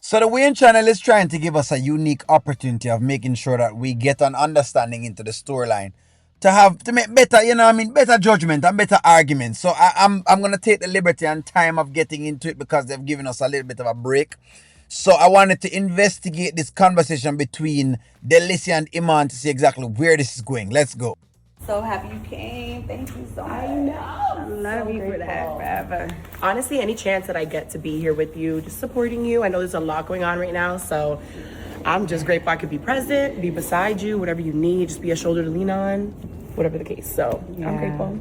So the Wayne channel is trying to give us a unique opportunity of making sure that we get an understanding into the storyline to make better, better judgment and better arguments. So I'm gonna take the liberty and time of getting into it because they've given us a little bit of a break. So I wanted to investigate this conversation between Delicia and Iman to see exactly where this is going. Let's go. So happy you came. Thank you so much. I know. I love So you for that forever. Honestly, any chance that I get to be here with you, just supporting you. I know there's a lot going on right now, so I'm just grateful I could be present, be beside you, whatever you need, just be a shoulder to lean on, whatever the case. So I'm grateful.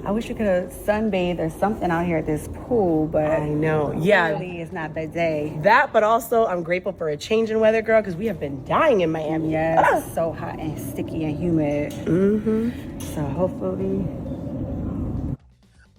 I wish we could have sunbathed or something out here at this pool, but I know. Yeah. really it's not that day. That, but also I'm grateful for a change in weather, girl, because we have been dying in Miami. Yes, it's so hot and sticky and humid. So hopefully.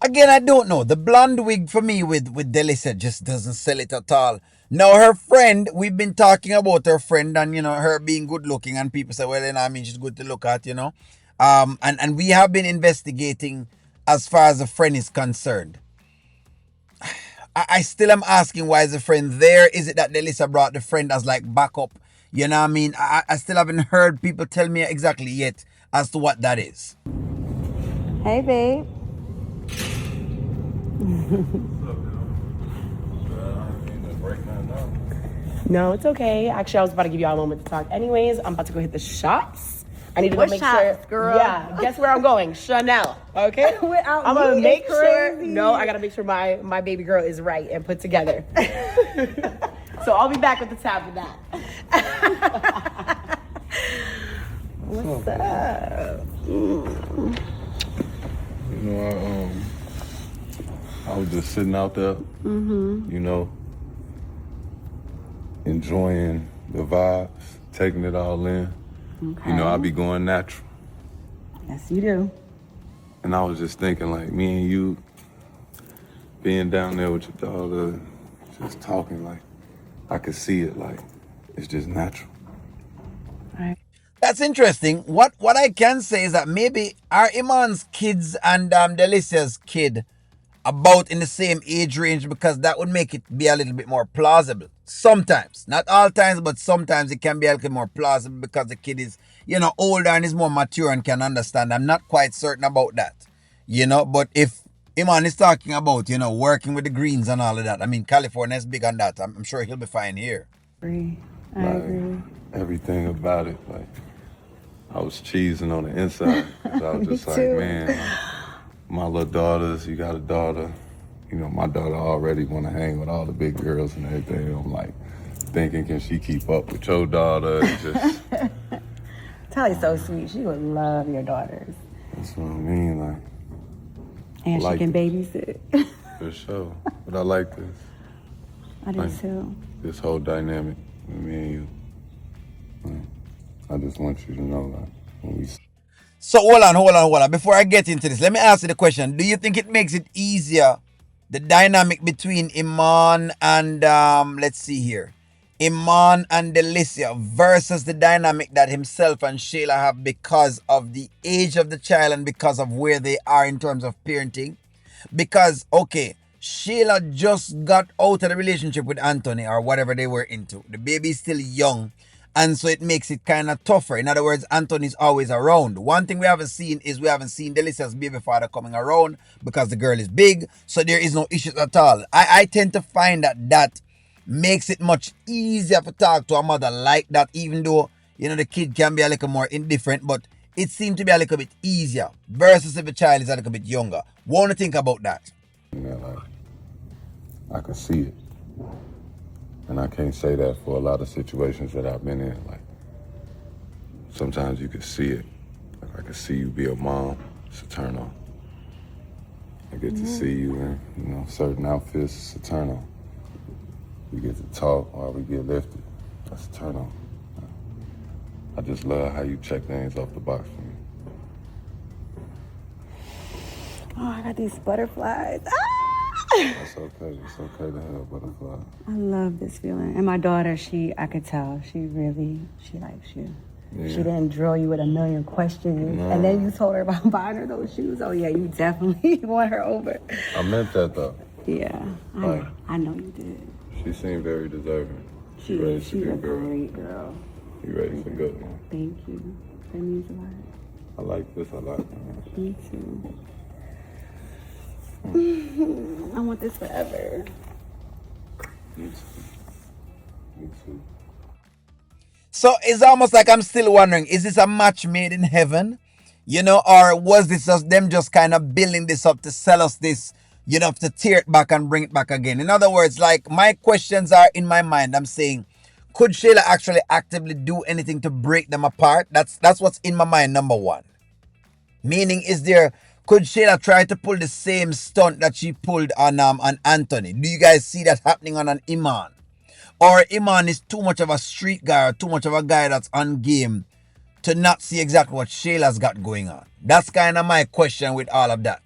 Again, I don't know. The blonde wig for me with Delicia just doesn't sell it at all. Now, her friend, we've been talking about her friend and, her being good looking. And people say, well, she's good to look at. And we have been investigating as far as the friend is concerned. I still am asking why is the friend there? Is it that Delicia brought the friend as like backup? You know what I mean? I still haven't heard people tell me exactly yet as to what that is. Hey, babe. No, it's okay. Actually, I was about to give y'all a moment to talk. Anyways, I'm about to go hit the shops. I need to What go make shops, sure. girl? Yeah, guess where I'm going? Chanel. Okay. Without I'm gonna me, make it's sure. crazy. No, I gotta make sure my baby girl is right and put together. So I'll be back with the tab for that. What's up? I was just sitting out there, enjoying the vibes, taking it all in. Okay. I be going natural. Yes, you do. And I was just thinking, like, me and you being down there with your daughter, just talking, like, I could see it, like, it's just natural. That's interesting. What I can say is that maybe our Iman's kids and Delicia's kid about in the same age range, because that would make it be a little bit more plausible. Sometimes, not all times, but sometimes it can be a little more plausible because the kid is, older and is more mature and can understand. I'm not quite certain about that, but if Iman is talking about, working with the greens and all of that, I mean, California is big on that. I'm sure he'll be fine here. I Like, agree. everything about it, like, I was cheesing on the inside. 'Cause I was just like, too. man, my little daughters, you got a daughter. My daughter already want to hang with all the big girls and everything. I'm like thinking, can she keep up with your daughter? It's just, Tally's so sweet. She would love your daughters. that's what I mean, like, And Like she can it. babysit. for sure. But I like this, I do Like- too. this whole dynamic with me and you. Like, I just want you to know, like, when we So hold on. Before I get into this, let me ask you the question. Do you think it makes it easier, the dynamic between Iman and, let's see here, Iman and Delicia versus the dynamic that himself and Shayla have because of the age of the child and because of where they are in terms of parenting? Because, okay, Shayla just got out of the relationship with Anthony or whatever they were into. The baby's still young. And so it makes it kind of tougher. In other words, Anthony's always around. One thing we haven't seen is we haven't seen Delicia's baby father coming around because the girl is big. So there is no issues at all. I tend to find that makes it much easier to talk to a mother like that, even though, the kid can be a little more indifferent, but it seems to be a little bit easier versus if the child is a little bit younger. Want to think about that? like, I can see it. And I can't say that for a lot of situations that I've been in. Like, sometimes you can see it. Like, I can see you be a mom. It's a turn on. I get to see you in, certain outfits. It's a turn on. We get to talk or we get lifted. That's a turn on. I just love how you check things off the box for me. Oh, I got these butterflies. That's okay. It's okay to have butterflies. I love this feeling. And my daughter, I could tell, she likes you. Yeah. She didn't drill you with a million questions. No. And then you told her about buying her those shoes. Oh, yeah, you definitely want her over. I meant that, though. Yeah, Right. I know you did. She seemed very deserving. She is. She's a great girl. You raised a good one. Thank you. That means a lot. I like this a lot. Me too. I want this forever. Me too. Me too. So it's almost like I'm still wondering, is this a match made in heaven? Or was this just them just kind of building this up to sell us this, to tear it back and bring it back again? In other words, like my questions are in my mind. I'm saying, could Shayla actually actively do anything to break them apart? That's what's in my mind, number one. Meaning, could Shayla try to pull the same stunt that she pulled on Anthony? Do you guys see that happening on an Iman? Or Iman is too much of a street guy or too much of a guy that's on game to not see exactly what Shayla's got going on? That's kind of my question with all of that.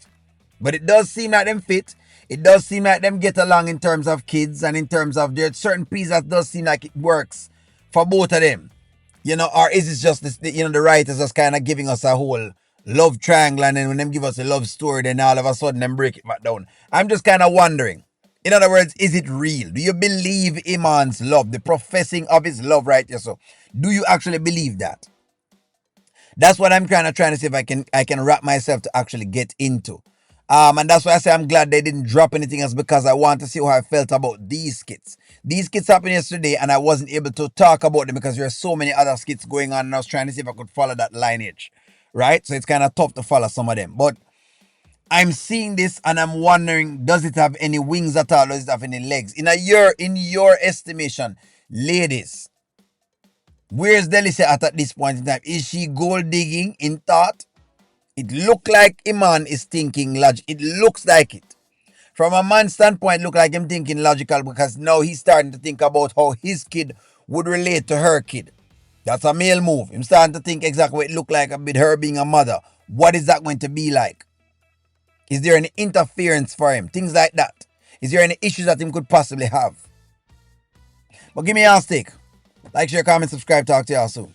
But it does seem like them fit. It does seem like them get along in terms of kids and in terms of there's certain pieces that does seem like it works for both of them. Or is it just this, the writers just kind of giving us a whole love triangle, and then when them give us a love story, then all of a sudden them break it back down. I'm just kind of wondering. In other words, is it real? Do you believe Iman's love, the professing of his love right here? So, do you actually believe that? That's what I'm kind of trying to see if I can wrap myself to actually get into. And that's why I say I'm glad they didn't drop anything else, because I want to see how I felt about these skits. These skits happened yesterday and I wasn't able to talk about them because there are so many other skits going on, and I was trying to see if I could follow that lineage. Right? So it's kind of tough to follow some of them. But I'm seeing this and I'm wondering, does it have any wings at all? Does it have any legs? In your estimation, ladies, where's Delicia at this point in time? Is she gold digging in thought? It looks like Iman is thinking logic. It looks like it. From a man's standpoint, look like him thinking logical, because now he's starting to think about how his kid would relate to her kid. That's a male move. I'm starting to think exactly what it looked like with her being a mother. What is that going to be like? Is there any interference for him? Things like that. Is there any issues that him could possibly have? But give me your take. Like, share, comment, subscribe. Talk to y'all soon.